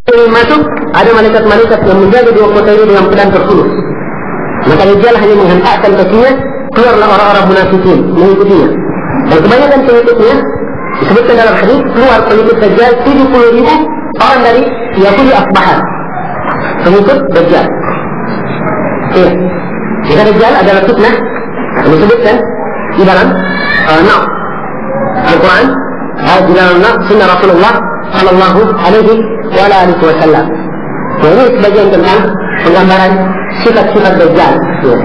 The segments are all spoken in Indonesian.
Ingin masuk, ada malaikat-malaikat yang menjaga dua kota ini dengan pedang tertulus. Maka Dajjal hanya menghentakkan kakinya, keluarlah orang-orang munafikin mengikutinya. Dan kebanyakan pengikutnya disebutkan dalam hadis keluar pengikut Dajjal 70.000 orang dari Yahudi Asbahan. Pengikut Dajjal. Ya. Jika Dajjal adalah fitnah, disebutkan di dalam Al-Quran, di dalam sunnah Rasulullah Sallallahu Alaihi Wasallam. Ini sebagian tentang penggambaran sifat-sifat Dajjal. Ya.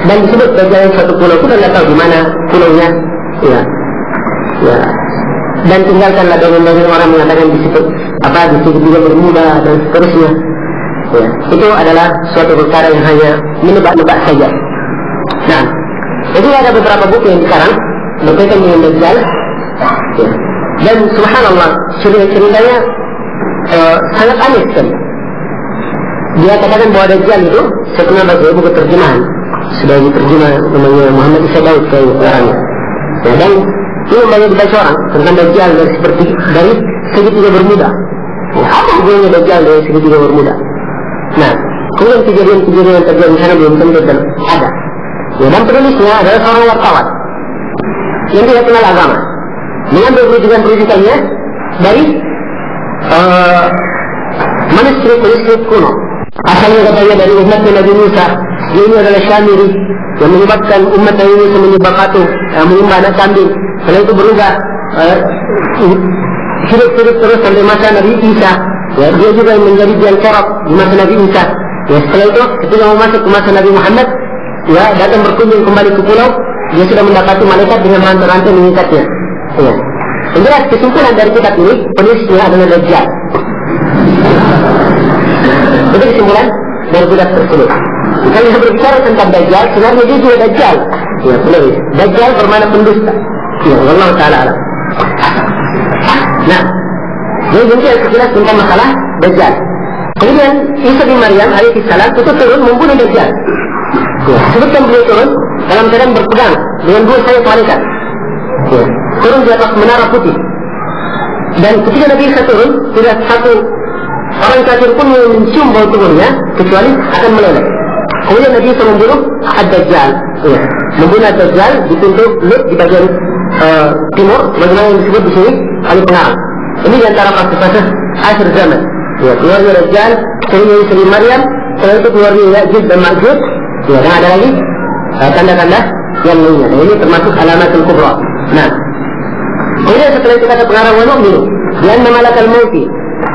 Dan disebut Dajjal yang suatu pulau, kita tidak tahu di mana pulaunya. Ya. Ya. Dan tinggalkanlah dengan orang mengatakan di situ juga bermuda dan seterusnya. Ya. Itu adalah suatu perkara yang hanya menebak-nebak saja. Nah, jadi ada beberapa buku yang sekarang berkaitan dengan Dajjal. Ya. Dan subhanallah, ceritanya sangat aneh sekali. Dia katakan bahwa Dajjal itu, saya pernah baca buku terjemahan, sudah diterjemah namanya Muhammad Isa Daud ke orangnya. Ya, dan ini banyak dibaca orang tentang Dajjal dari segitiga bermuda. Ya, apa hubungannya Dajjal dari segitiga bermuda? Nah, kemudian kejadian-kejadian yang terjadi di sana belum tentu ada. Ya, dan penulisnya adalah seorang wartawan yang tidak kenal agama, mengambil rujukan-rujukannya dari manuskrip kuno. Asalnya katanya dari umat Nabi Musa. Dia ini adalah Syamiri yang menyebabkan umat Nabi Musa menyembah anak kambing. Setelah itu berubah hidup terus sampai masa Nabi Isa. Ya, dia juga yang menjadi Bian Korok di masa Nabi Isa. Ya, setelah itu ketika mau masuk ke masa Nabi Muhammad, ya, datang berkunjung kembali ke pulau, dia sudah mendapati malaikat dengan rantai-rantai mengikatnya. Ya. Yang jelas kesimpulan dari kitab ini, penulisnya adalah Dajjal. Itu kesimpulan dari kitab tersebut. Kalau kita berbicara tentang Dajjal, sebenarnya dia juga Dajjal. Ya, penulis. Dajjal bermakna pendusta. Ya, Allah Ta'ala. Nah, jadi mungkin sekilas tentang masalah Dajjal. Kemudian Isa bin Maryam alaihissalam itu turun membunuh Dajjal. Ya, sebutkan beliau turun dalam keadaan berpegang dengan dua sayap malaikat. Ya, turun di atas menara putih. Dan ketika Nabi Isa turun, tidak satu orang kafir pun yang mencium bau tubuhnya kecuali akan meleleh. Kemudian Nabi Isa membunuh Ad-Dajjal. Ya, membunuh Ad-Dajjal di pintu Lut di bagian timur, bagaimana yang disebut di sini kali pengarang. Ini di antara fase-fase akhir zaman. Ya, keluarnya Dajjal, keluarnya Isa bin Maryam, setelah itu keluarnya Ya'juj dan Ma'juj. Ya, dan ada lagi tanda-tanda yang lainnya. Dan ini termasuk alamatul kubra. Nah, kemudian setelah itu kata pengarang wa nu'minu bi anna malakal mauti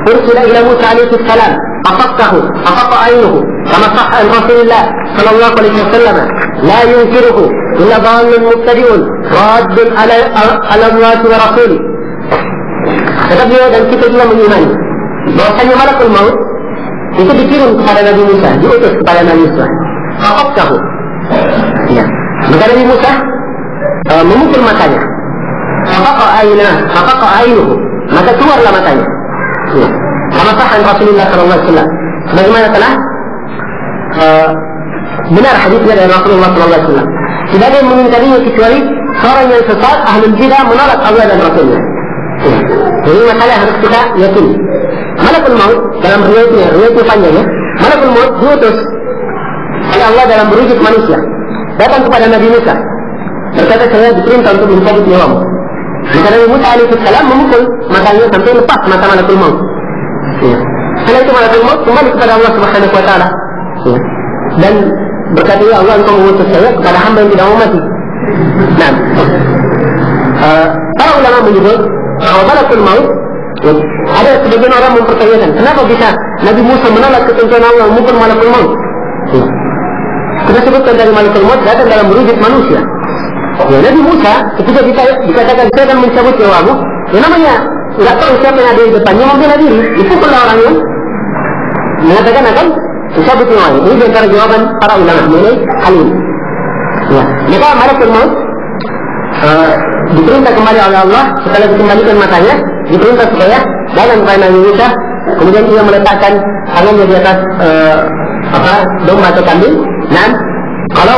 ursila ila Musa alaihi salam afaqqa aynuhu kama sahha an Rasulillah sallallahu alaihi wasallam la yunkiruhu illa dhalun mubtadi'un raddun ala Allah wa rasulih. Kata beliau, dan kita juga mengimani bahwasanya malakul maut itu dikirim kepada Nabi Musa, diutus kepada Nabi Musa. Afaqahu. Ya. Maka Nabi Musa memukul matanya. Afaqqa aynuhu. Maka keluarlah matanya. Ya. Kama sahha Rasulullah sallallahu alaihi wasallam. Bagaimana telah benar hadisnya dari Rasulullah sallallahu alaihi wasallam. Tidak ada yang mengingkarinya kecuali seorang yang sesat, ahlul bidah, menolak Allah dan Rasulnya. Ya. Jadi masalah harus kita yakini. Malakul maut dalam riwayatnya panjangnya, malakul maut diutus oleh Allah dalam berwujud manusia, datang kepada Nabi Musa, berkata saya diperintah untuk mencabut nyawamu. Maka Nabi Musa alaihissalam memukul matanya sampai lepas mata malakul maut. Ya. Setelah itu malakul maut kembali kepada Allah Subhanahu Wa Taala. Ya. Dan berkata, ya Allah, engkau mengutus saya kepada hamba yang tidak mau mati. Nah, para ulama menyebut bahwa malakul maut, ada sebagian orang mempertanyakan kenapa bisa Nabi Musa menolak ketentuan Allah memukul malakul maut. Ya. Kita sebutkan dari malakul maut datang dalam berwujud manusia. Ya, Nabi Musa ketika dikatakan saya akan mencabut nyawamu, ya namanya nggak tahu siapa yang ada di depannya, mungkin ada diri, dipukullah orang yang mengatakan akan mencabut nyawamu. Ini di antara jawaban para ulama mengenai hal ini. Ya, maka malakul maut diperintah kembali oleh Allah setelah dikembalikan matanya, diperintah supaya datang kepada Nabi Musa, kemudian ia meletakkan tangannya di atas domba atau kambing. Nah, kalau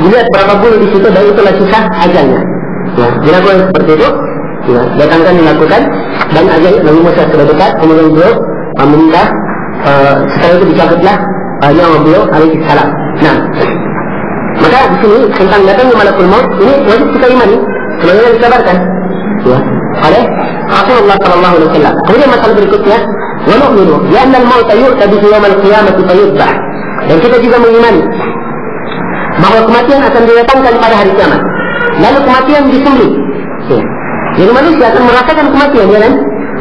dilihat berapa bulu di situ, dan itulah sisa ajalnya. Ya, dilakukan seperti itu. Ya, datangkan dilakukan, dan ajal Nabi Musa sudah dekat. Kemudian beliau meminta setelah itu dicabutlah nyawa beliau alaihi salam. Nah, maka di sini tentang datangnya malakul maut ini wajib kita imani sebagaimana dikabarkan ya oleh Rasulullah sallallahu alaihi wasallam. Kemudian masalah berikutnya, wa nu'minu bi anna al-maut yu'ta bihi yawm al-qiyamah fayudbah. Dan kita juga mengimani bahwa kematian akan didatangkan pada hari kiamat. Lalu kematian disembelih. Ya. Jadi manusia akan merasakan kematian, ya kan?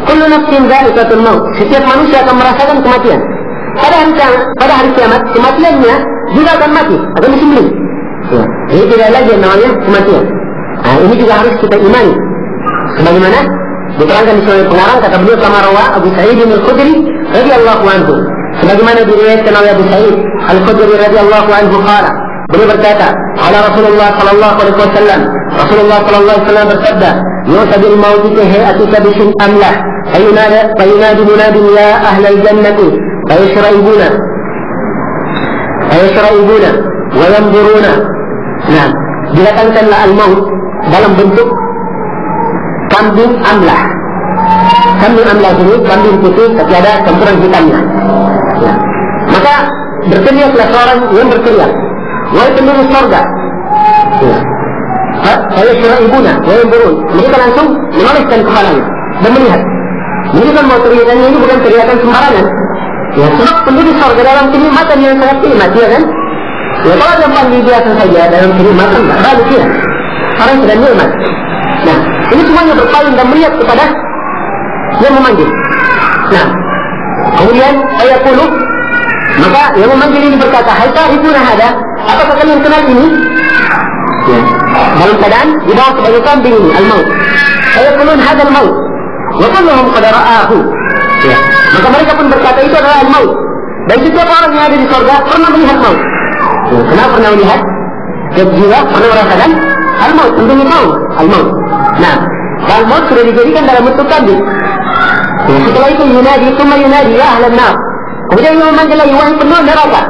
Kullu nafsin dha'iqatul maut. Setiap manusia akan merasakan kematian. Pada hari kiamat kematiannya juga akan mati, akan disembelih. Ya. Jadi tidak lagi namanya kematian. Nah, ini juga harus kita imani. Sebagaimana diterangkan di sebagai pengarang, kata beliau kama rawa Abu Sa'id al-Khudri radhiyallahu anhu. Sebagaimana diriwayatkan oleh Abu Sa'id al-Khudri radhiyallahu anhu qala, beliau berkata, "Ala Rasulullah sallallahu alaihi wasallam, Rasulullah sallallahu alaihi wasallam bersabda, "Yu'tabil mautu ka hay'atika bisin amlah, fayunadi munadin ya ahlal jannati, fayashra'ibuna wa yanzuruna." Nah, didatangkanlah al-maut dalam bentuk kambing amlah. Kambing amlah ini kambing putih tapi ada campuran hitamnya. Ya. Maka berteriaklah seorang yang berteriak, wahai penduduk surga. Ya. Saya surah ibuna, wahai burun. Mereka langsung menolehkan kepalanya dan melihat. Ini kan mau teriakannya ini bukan teriakan sembarangan. Ya, sebab penduduk surga dalam kenikmatan yang sangat nikmat, ya kan? Ya, kalau ada panggil biasa saja dalam kenikmatan, tak balik ya. Orang sudah nikmat. Nah, ini semuanya berpaling dan melihat kepada yang memanggil. Nah, kemudian ayat 10, maka yang memanggil ini berkata, "Hai ta'rifuna hada? Apakah kalian kenal ini?" Ya. Dalam keadaan dibawa sebagai kambing ini, al-maut. Ayat 10, "Hadal maut." Wa kulluhum qad ra'ahu. Ya. Maka mereka pun berkata itu adalah al-maut. Dan setiap orang yang ada di surga pernah melihat maut. Ya. Kenapa pernah melihat? Setiap jiwa pernah merasakan al-maut, tentunya tahu al-maut. Nah, al-maut sudah dijadikan dalam bentuk kambing. Ya, setelah itu yunadi, summa yunadi ya ahlan nar. Kemudian yang memanggil lagi, wahai penuh neraka.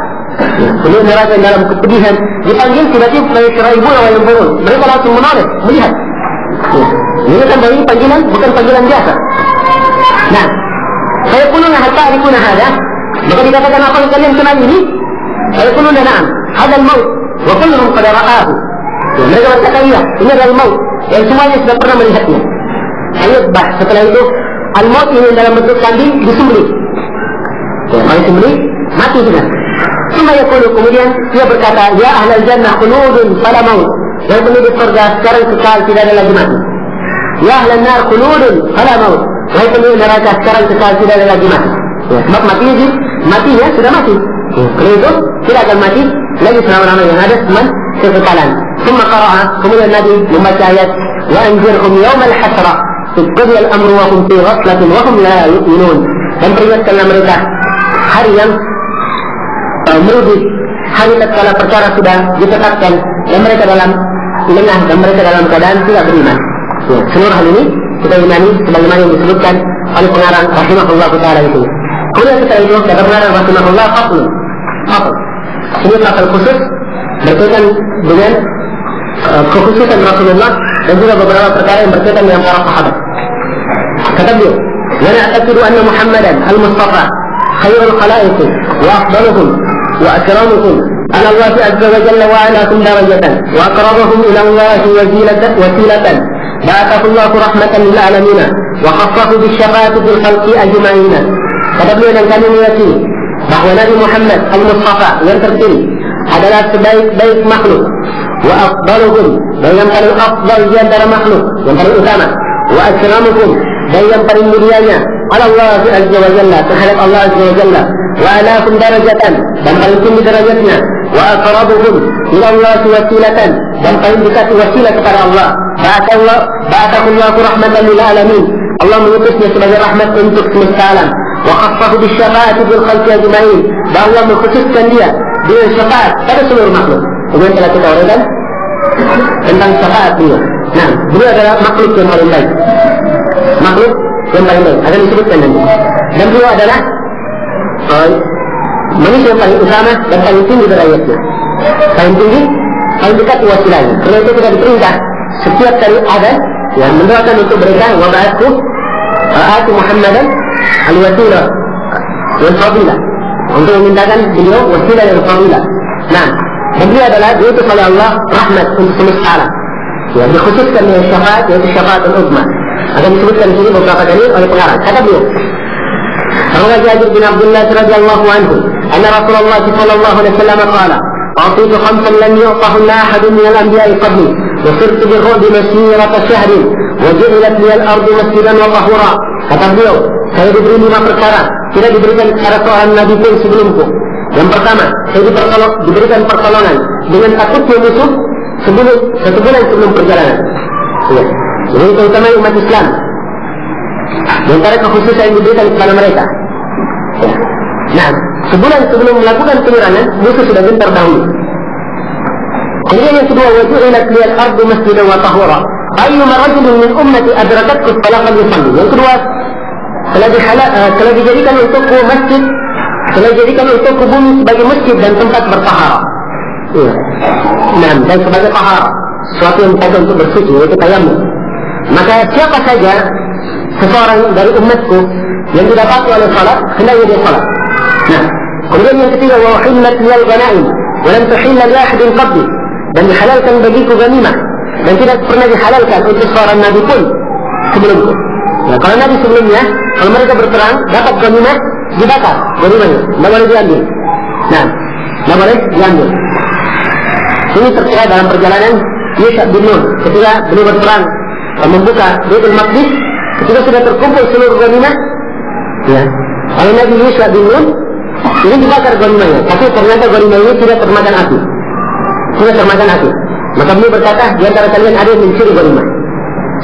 Ya, penuh neraka yang dalam kepedihan dipanggil tiba-tiba fayashra'ibuna wa yanzurun. Mereka langsung menoleh, melihat. Ya, ini kan dari panggilan, bukan panggilan biasa. Nah, saya pununa hatta arifuna hada. Maka dikatakan apa yang kalian kenal ini? Saya pununa na'am, hadal maut wa kulluhum qad ra'ahu. Ya, mereka berkata iya, ini adalah maut yang semuanya sudah pernah melihatnya. Ayatbah, setelah itu al-maut ini dalam bentuk kambing disembelih. Ya, kalau disembelih mati sudah. Kemudian dia berkata, "Ya ahlal jannah khuludun fala maut." Yang penduduk surga sekarang kekal, tidak ada lagi mati. "Ya ahlan nar khuludun fala maut." Yang penduduk neraka sekarang kekal, tidak ada lagi mati. Ya, sebab matinya sudah mati. Kalau itu tidak akan mati lagi selama-lama yang ada cuma kekekalan. Summa qara'a, kemudian Nabi membaca ayat, "Wa anzirhum yawmal hasra, tuqdi al-amru wa hum fi ghaflatin wa hum la yu'minun." Dan peringatkanlah mereka hari yang merugi, hari tatkala perkara sudah ditetapkan dan mereka dalam lengah dan mereka dalam keadaan tidak beriman. Ya, seluruh hal ini kita imani sebagaimana yang disebutkan oleh pengarang rahimahullah taala itu. Kemudian setelah itu kata pengarang rahimahullah fasl. Ini pasal khusus berkaitan dengan kekhususan Rasulullah dan juga beberapa perkara yang berkaitan dengan para sahabat. Kata beliau, "Wa na'taqidu anna Muhammadan al-Mustafa khairul khalaiq wa afdaluhum wa akramuhum ala Allah azza wa jalla wa ala kum darajatan wa aqrabuhum ila Allah wasilatan ba'athahu Allah rahmatan lil alamin wa khassahu bis syafaati bil khalqi ajma'in." Kata beliau, dan kami meyakini bahwa Nabi Muhammad al-Mustafa yang terpilih adalah sebaik-baik makhluk, wa afdaluhum, dan yang paling afdal di antara makhluk, yang paling utama, wa akramuhum, dan yang paling mulianya ala Allah azza wa jalla, terhadap Allah azza wa jalla, wa alakum darajatan, dan paling tinggi derajatnya, wa aqrabuhum ila Allah wasilatan, dan paling dekat wasilah kepada Allah. Ba'athahu Allah rahmatan lil alamin, Allah mengutusnya sebagai rahmat untuk semesta alam. Wa khassahu bis syafaati bil khalqi ajma'in, dan Allah mengkhususkan dia dengan syafaat pada seluruh makhluk. Kemudian telah kita uraikan tentang syafaat beliau. Nah, beliau adalah makhluk yang paling baik. Makhluk yang paling baik akan disebutkan nanti. Dan beliau adalah manusia yang paling utama dan paling tinggi derajatnya. Paling tinggi, paling dekat wasilahnya. Karena itu kita diperintah setiap kali azan yang mendoakan untuk mereka, wa ba'athu Muhammadan al-wasilah wal fadilah. Untuk memintakan beliau wasilah dan fadilah. Nah, dan beliau adalah diutus oleh Allah rahmat untuk semesta alam. Ya, dikhususkan dengan syafaat, yaitu syafaat al-uzma. Akan disebutkan di sini beberapa dalil oleh pengarang. Kata beliau, Rawa Jabir bin Abdullah radhiyallahu anhu, anna Rasulullah sallallahu alaihi wasallam qala, "A'titu khamsan lam yu'tahunna ahadun min al-anbiya'i qabli, wa sirtu bi-ghurbi masirata shahrin, wa ju'ilat li al-ardu masjidan wa tahura." Kata beliau, saya diberi 5 perkara, tidak diberikan kepada seorang nabi pun sebelumku. Yang pertama, saya diberikan pertolongan dengan takutnya musuh satu bulan sebelum perjalanan. Ya. Ini terutama umat Islam. Di antara kekhususan yang diberikan kepada mereka. Ya. Nah, sebulan sebelum melakukan penyerangan, musuh sudah gentar dahulu. Kemudian yang kedua, waju'ilat liyal ardu masjidan wa tahura. Ayyuma rajulin min ummati adrakatku salatan yusalli. Yang kedua, telah dijadikan untukku masjid, telah dijadikan untukku bumi sebagai masjid dan tempat bertahara. Ya. Nah, dan sebagai tahara, sesuatu yang dipakai untuk bersuci, yaitu tayammum. Maka siapa saja seseorang dari umatku yang didapati oleh salat, hendaknya dia salat. Nah, kemudian yang ketiga, wa uhillat liyal ghanaim wa lam tuhilla li ahadin qabli. Dan dihalalkan bagiku ghanimah dan tidak pernah dihalalkan untuk seorang nabi pun sebelumku. Nah, kalau nabi sebelumnya, kalau mereka berperang dapat ghanimah, dibakar ghanimahnya, tidak boleh diambil. Nah, tidak boleh diambil. Ini terkait dalam perjalanan Yusha bin Nun ketika beliau berperang membuka Baitul Maqdis, ketika sudah terkumpul seluruh ghanimah, ya, oleh Nabi Yusha bin Nun, ini dibakar ghanimahnya, tapi ternyata ghanimah ini tidak termakan api. Tidak termakan api. Maka beliau berkata, di antara kalian ada yang mencuri ghanimah.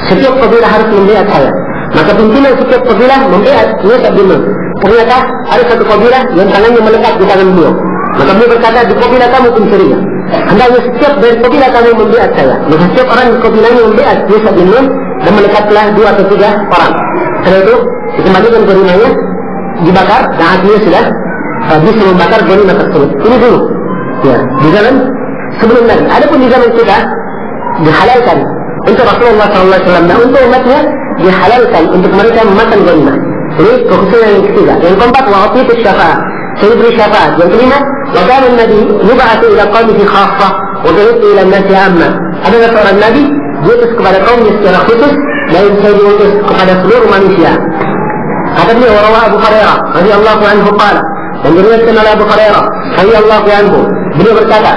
Setiap kabilah harus membiat saya. Maka pimpinan setiap kabilah membiat Yusha bin Nun. Ternyata ada satu kabilah yang tangannya melekat di tangan beliau. Maka beliau berkata, di kabilah kamu pencurinya. Hendaknya setiap dari kabilah kamu membiat saya. Maka setiap orang di kabilahnya membiat Yusha bin Nun dan melekatlah 2 atau 3 orang. Setelah itu dikembalikan ghanimahnya, dibakar dan apinya sudah bisa membakar ghanimah tersebut. Ini dulu. Ya, di zaman sebelum Nabi. Adapun di zaman kita dihalalkan untuk Rasulullah SAW dan untuk umatnya dihalalkan untuk mereka memakan ghanimah. Ini kekhususan yang ketiga. Yang keempat, wa'atitu syafa'ah. Saya beri syafaat. Yang kelima, wa kana an-nabi yub'atsu ila qaumihi khassah wa bu'ithu ila an-nasi 'amma. Ada seorang nabi diutus kepada kaumnya secara khusus dan saya diutus kepada seluruh manusia. Kata beliau, rawa Abu Hurairah radhiyallahu anhu qala, dan diriwayatkan oleh Abu Hurairah radhiyallahu anhu, beliau berkata,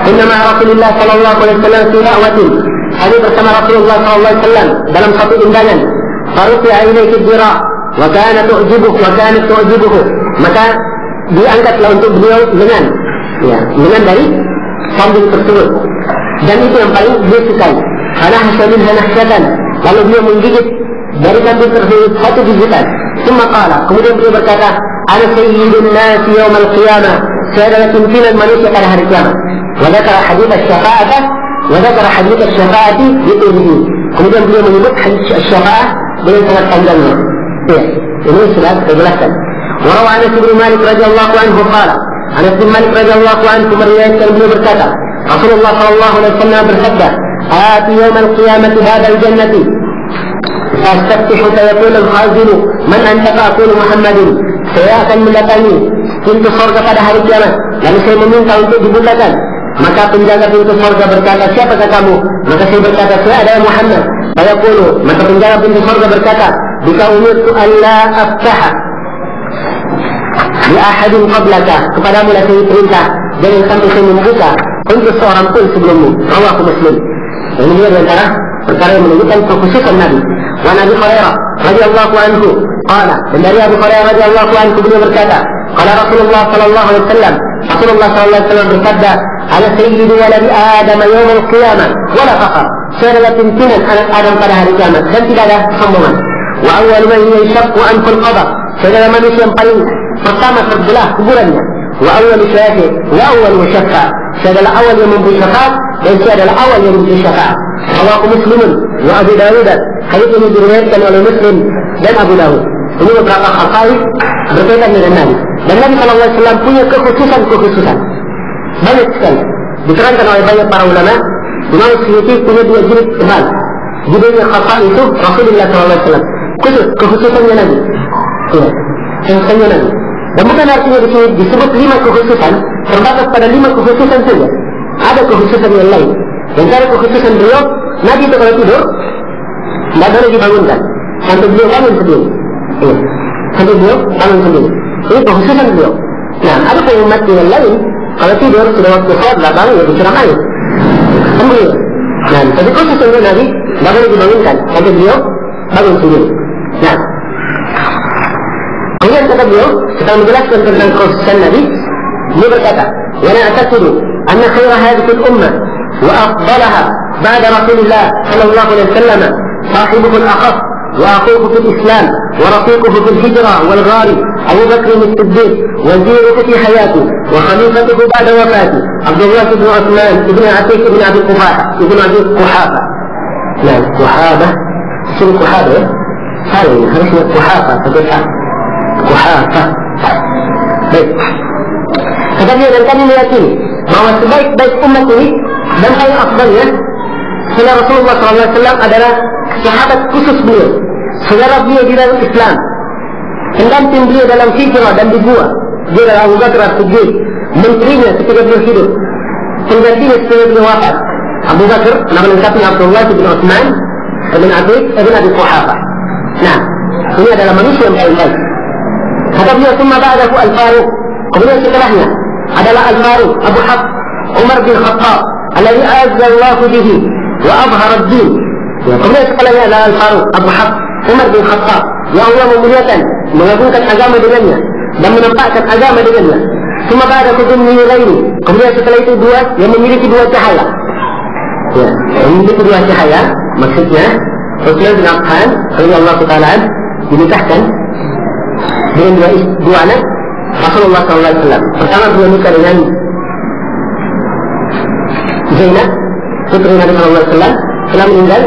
"Inna ma'a Rasulillah sallallahu alaihi wasallam fi da'watin." Ada bersama Rasulullah sallallahu alaihi wasallam dalam satu undangan. Farufi'a ilaihi dhira wa kanat tu'jibuhu. Maka diangkatlah untuk beliau lengan dari kambing tersebut. Dan itu yang paling beliau sukai. Karena hasilnya nahsyatan. Lalu beliau menggigit dari kambing tersebut satu gigitan. Kemudian beliau berkata, "Ana sayyidun nasi yawmal qiyamah." Saya adalah pimpinan manusia pada hari kiamat. Wa dzakara hadits asy-syafa'ati itu. Kemudian beliau menyebut hadits asy-syafa'ah dengan sangat panjangnya. Ya, ini sudah dijelaskan. Warawa Anas bin Malik radhiyallahu anhu qala, Anas bin Malik radhiyallahu anhu meriwayatkan beliau berkata, Rasulullah sallallahu alaihi wasallam bersabda, "Ati yaumil qiyamati hadal jannati, astaftihu fayaqul al-khazinu, man anta fa'qulu Muhammadin." Saya akan mendatangi pintu surga pada hari kiamat, lalu saya meminta untuk dibukakan. Maka penjaga pintu surga berkata, "Siapakah kamu?" Maka saya berkata, "Saya adalah Muhammad." Fayaqulu, maka penjaga pintu surga berkata, "Bika umirtu alla aftaha li ahadin qablaka." Kepadamu lah saya perintah jangan sampai saya membuka untuk seorang pun sebelummu. Rawahu Muslim. Ini dia di antara perkara yang menunjukkan kekhususan Nabi. Wa Nabi Hurairah radhiyallahu anhu qala, dan dari Abu Hurairah radhiyallahu anhu beliau berkata, qala Rasulullah sallallahu alaihi wasallam, Rasulullah sallallahu alaihi wasallam bersabda, "Ana sayyidu waladi Adam yaum al-qiyamah wa la faqar." Saya adalah pimpinan anak Adam pada hari kiamat dan tidak ada sombongan. Wa awwal man yashaqqu anful qabr. Saya adalah manusia yang paling pertama terbelah kuburannya. Wa awwal syahid wa awwal musyaffa. Saya adalah awal yang memberi syafaat dan saya adalah awal yang memberi syafaat. Rawahu Muslimun wa Abu Dawud. Hadis ini diriwayatkan oleh Muslim dan Abu Dawud. Ini beberapa khasais berkaitan dengan Nabi. Dan Nabi sallallahu alaihi wasallam punya kekhususan. Banyak sekali. Diterangkan oleh banyak para ulama. Imam Suyuti punya 2 jilid tebal. Judulnya khasais itu Rasulullah sallallahu alaihi wasallam. Khususannya Nabi. Ya. Yang Nabi. Dan bukan artinya di sini disebut 5 kekhususan, terbatas pada 5 kekhususan saja. Ada kekhususan yang lain. Yang cara kekhususan beliau, Nabi itu kalau tidur, tidak boleh dibangunkan. Sampai beliau bangun sendiri. Iya. Sampai beliau bangun sendiri. Ini kekhususan beliau. Nah, ada umat yang lain, kalau tidur sudah waktu sholat, tidak bangun, ya disiram air. Beliau. Nah, tapi khusus untuk Nabi, tidak boleh dibangunkan. Sampai beliau bangun sendiri. Nah, kemudian kata beliau, setelah menjelaskan tentang kekhususan Nabi, beliau berkata, "Wana atakidu anna khaira hadhihi al-ummah wa afdalaha ba'da Rasulillah sallallahu alaihi wasallam sahibuhu al-akhaf wa akhuhu fil Islam wa rafiquhu fil hijrah wal ghari Abu Bakr as-Siddiq wa ziruhu fi hayati wa khalifatuhu ba'da wafati Abdullah bin Uthman ibn Atiq ibn Abi Quhafa." Nah, Quhafa, sini Quhafa ya? Salah ini, harusnya Quhafa, sebutkan Quhafa. Baik. Kata dia, dan kami meyakini bahwa sebaik-baik umat ini dan paling afdalnya setelah Rasulullah SAW adalah sahabat khusus beliau, saudara beliau di dalam Islam, pendamping beliau dalam hijrah dan dibuat. Dia adalah Abu Bakar as-Siddiq, menterinya ketika beliau hidup, penggantinya setelah beliau wafat. Abu Bakar, nama lengkapnya Abdullah bin Uthman bin Atiq bin Abi Quhafa. Nah, ini adalah manusia yang paling baik. Kata beliau, "Summa ba'dahu al-Faruq." Kemudian setelahnya adalah Al-Faruq Abu Hafs Umar bin Khattab alladhi azza Allahu bihi wa abhara ad-din. Kemudian setelahnya adalah Al-Faruq Abu Hafs Umar bin Khattab yang Allah memuliakan, mengagungkan agama dengannya dan menampakkan agama dengannya. Summa ba'dahu dzunniyaini. Kemudian setelah itu dua yang memiliki dua cahaya. Ya, yang memiliki dua cahaya, maksudnya Utsman bin Affan radhiyallahu ta'ala dinikahkan dengan dua anak Rasulullah SAW. Pertama beliau nikah dengan Zainab, putri Nabi SAW. Setelah meninggal,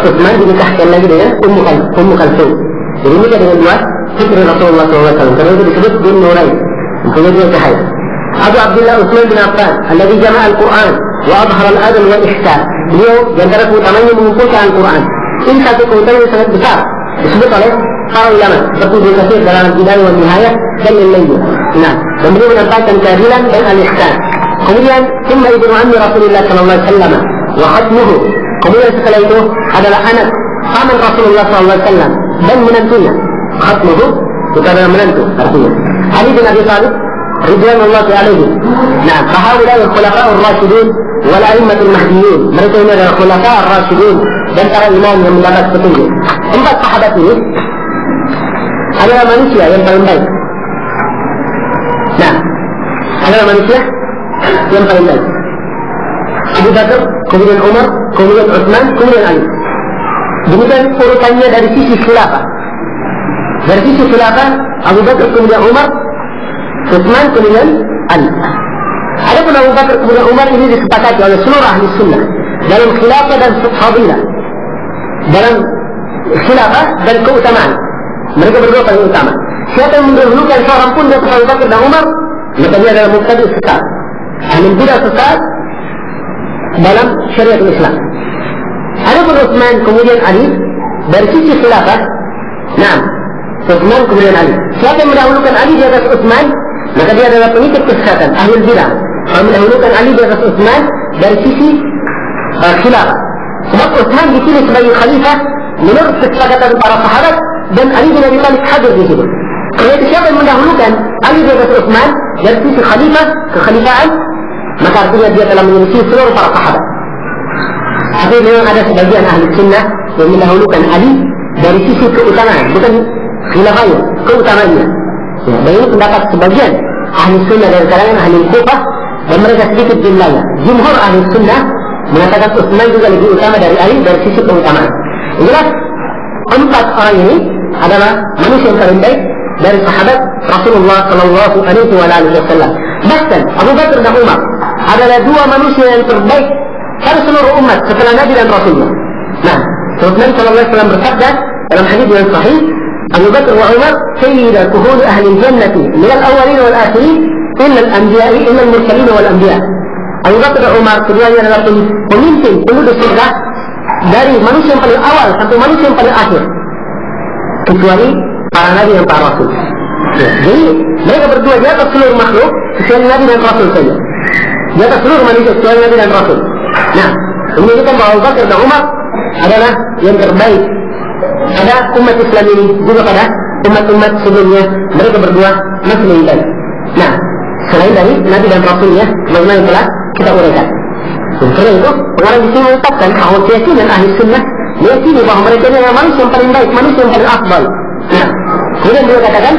Utsman dinikahkan lagi dengan Ummu Kalsum. Jadi nikah dengan dua putri Rasulullah SAW. Karena itu disebut Dun Nurain, mempunyai dua cahaya. Abu Abdullah Utsman bin Affan, alladhi jama'a al-Quran wa adhara al-adl wa ihsan. Beliau di antara keutamanya mengumpulkan Al-Quran. Ini satu keutamaan yang sangat besar, disebut oleh para ulama seperti Ibnu Katsir dalam Bidayah wa Nihayah dan yang lainnya. Nah, dan beliau menampakkan keadilan dan al-ihsan. Kemudian thumma ibnu ammi Rasulullah sallallahu alaihi wasallam wa khatmuhu. Kemudian setelah itu adalah anak paman Rasulullah sallallahu alaihi wasallam dan menantunya. Khatmuhu itu adalah menantu artinya Ali bin Abi Thalib ridwanullahi alaihi. Nah, fahaula al-khulafa'ur rasyidun wal a'immatul mahdiyun. Mereka ini adalah khulafa'ur rasyidun dan para imam yang mendapat petunjuk. Empat sahabat ini adalah manusia yang paling baik. Nah, adalah manusia yang paling baik. Abu Bakar, kemudian Umar, kemudian Utsman, kemudian Ali. Demikian urutannya dari sisi khilafah. Dari sisi khilafah, Abu Bakar, kemudian Umar, Utsman, kemudian Ali. Adapun Abu Bakar, kemudian Umar ini disepakati oleh seluruh ahli sunnah dalam khilafah dan fadilah, dalam khilafah dan keutamaan. Mereka berdua paling utama. Siapa yang mendahulukan seorang pun dari Abu Bakar dan Umar, maka dia adalah mubtadi' sesat. Ahli bidah sesat dalam syariat Islam. Adapun Utsman kemudian Ali dari sisi khilafah, nah, Utsman kemudian Ali. Siapa yang mendahulukan Ali di atas Utsman, maka dia adalah pengikut kesesatan, ahli bidah. Kalau mendahulukan Ali di atas Utsman dari sisi khilafah. Sebab Utsman dipilih sebagai khalifah menurut kesepakatan para sahabat dan Ali bin Abi Thalib hadir di situ. Karena itu siapa yang mendahulukan Ali di atas Utsman dari sisi khalifah, kekhalifahan, maka artinya dia telah menyelisih seluruh para sahabat. Tapi memang ada sebagian ahli sunnah yang mendahulukan Ali dari sisi keutamaan, bukan khilafahnya, keutamaannya. Ya, dan ini pendapat sebagian ahli sunnah dari kalangan ahli Kufah dan mereka sedikit jumlahnya. Jumhur ahli sunnah mengatakan Utsman juga lebih utama dari Ali dari sisi keutamaan. Jelas empat orang ini adalah manusia yang paling baik dari sahabat Rasulullah Sallallahu Alaihi Wasallam. Bahkan Abu Bakar dan Umar adalah dua manusia yang terbaik pada seluruh umat setelah Nabi dan Rasulullah. Nah, Rasulullah Sallallahu Alaihi Wasallam bersabda dalam hadis yang sahih, Abu Bakar wa Umar sayyida kuhul ahli jannati min al-awwalin wal akhirin illa al-anbiya'i illa al-mursalin wal anbiya'. Abu Bakar dan Umar keduanya adalah pemimpin penduduk surga dari manusia yang paling awal sampai manusia yang paling akhir, kecuali para nabi dan para rasul. Mereka berdua di atas seluruh makhluk, kecuali Nabi dan Rasul saja. Di atas seluruh manusia, kecuali Nabi dan Rasul. Nah, menunjukkan bahwa Abu Bakar dan Umar adalah yang terbaik pada umat Islam ini, juga pada umat-umat sebelumnya. Mereka berdua masih lebih baik. Nah, selain dari Nabi dan Rasulnya, bagaimana yang telah kita uraikan. Karena itu, pengarang di sini menetapkan bahwa keyakinan ahli sunnah meyakini bahwa mereka adalah manusia yang paling baik, manusia yang paling afdal. Nah, kemudian dia katakan,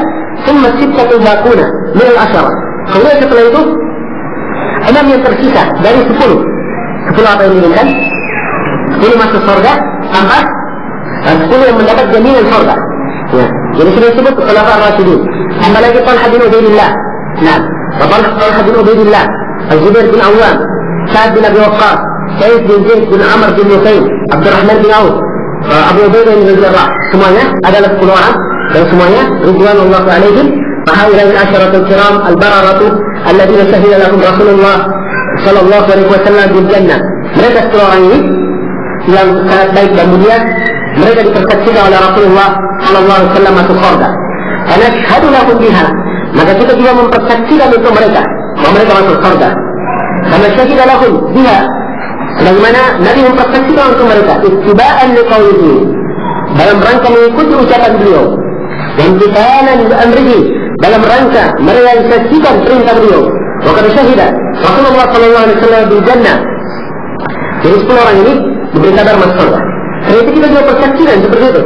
"Summa sittatul baquna min al-asyara." Kemudian setelah itu, 6 yang tersisa dari 10. 10 apa yang diinginkan? 10 masuk surga, tambah 10 yang mendapat jaminan surga. Ya, jadi sudah disebut khulafa ar-rasyidin. Tambah lagi Talha bin Ubaidillah. Nah, Talha bin Ubaidillah, Az-Zubair bin Awwam, Sa'ad bin Abi Waqqas, Sa'id bin Zaid bin Amr bin Nusayn, Abdurrahman bin Auf, Abu Ubaidah bin Jarrah. Semuanya adalah 10 orang dan semuanya ridwanullah alaihim. Fahaula min asyaratul kiram al-bararatu alladziina syahida lahum Rasulullah sallallahu alaihi wasallam bil jannah. Mereka 10 orang ini yang sangat baik dan mulia. Mereka dipersaksikan oleh Rasulullah sallallahu alaihi wasallam masuk surga. Karena syahadu lahum biha. Maka kita juga mempersaksikan untuk mereka bahwa mereka masuk surga. Karena syahida lahum biha. Sebagaimana Nabi mempersaksikan untuk mereka ittiba'an liqaulihi, dalam rangka mengikuti ucapan beliau, dan tikanan amrihi, dalam rangka merealisasikan perintah beliau. Wa qad syahida Rasulullah sallallahu alaihi wasallam bil jannah. Jadi 10 orang ini diberi kabar masuk surga. Karena itu kita juga persaksikan seperti itu.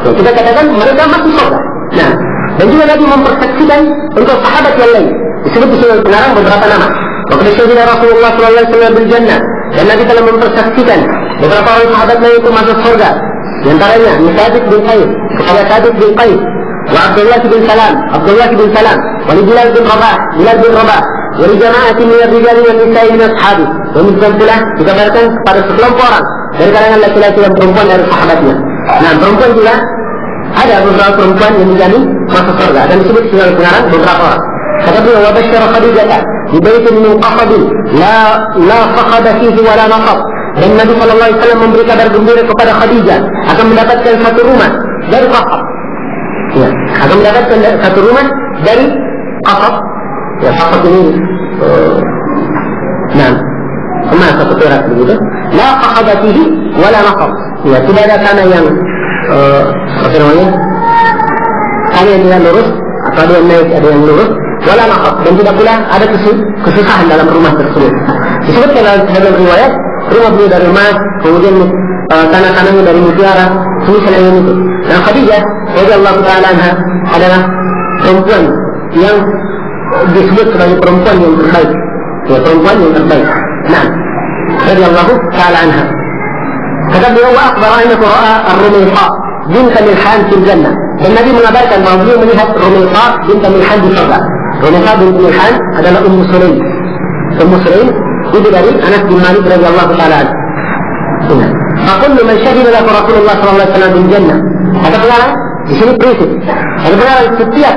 So, kita katakan mereka masuk surga. Nah, dan juga Nabi mempersaksikan untuk sahabat yang lain. Disebut di sini pengarang beberapa nama. Wa qad syahida Rasulullah sallallahu alaihi wasallam bil jannah. Dan Nabi telah mempersaksikan beberapa orang sahabat lain itu masuk surga. Di antaranya Sabit bin Qais, kepada Sabit bin Qais, wa Abdullah bin Salam, wa Bilal bin Rabah, wa li jama'atin min ar-rijal wal nisa'i min ashabi. Demikian pula dikabarkan kepada sekelompok orang dari kalangan laki-laki dan perempuan dari sahabatnya. Nah, perempuan juga ada beberapa perempuan yang dijamin masuk surga dan disebut sebagai pengarang beberapa orang. Kata beliau, wa basyara Khadijah di baitin min qasab la fakhada fihi wa la naqab. Dan Nabi sallallahu alaihi wasallam memberi kabar gembira kepada Khadijah akan mendapatkan satu rumah dari qasab. Ya, akan mendapatkan satu rumah dari qasab. Ya, qasab ini nah, emas atau perak begitu. La fakhada fihi wa la naqab. Ya, tidak ada tanah yang apa namanya? Tanah yang tidak lurus, atau ada yang naik, ada yang lurus. Wala naqab, dan tidak pula ada kesusahan dalam rumah tersebut. Disebutkan dalam sebagian riwayat, rumah beliau dari emas, kemudian tanah-tanahnya dari mutiara, semisal yang itu. Dan Khadijah radhiyallahu ta'ala anha adalah perempuan yang disebut sebagai perempuan yang terbaik. Ya, perempuan yang terbaik. Nah, radhiyallahu ta'ala anha. Kata beliau, wa akhbara annahu ra'a ar-Rumayqa bint Milhan fil jannah. Dan Nabi mengabarkan bahwa beliau melihat Rumayqa bint Milhan di surga. Rumayqa bint Milhan adalah Ummu Sulaim. Ummu Sulaim ibu dari Anas bin Malik radhiyallahu ta'ala anhu. Faqullu man syahida lahu Rasulullah sallallahu alaihi wasallam bil jannah. Kata pengarang, di sini prinsip. Kata pengarang, setiap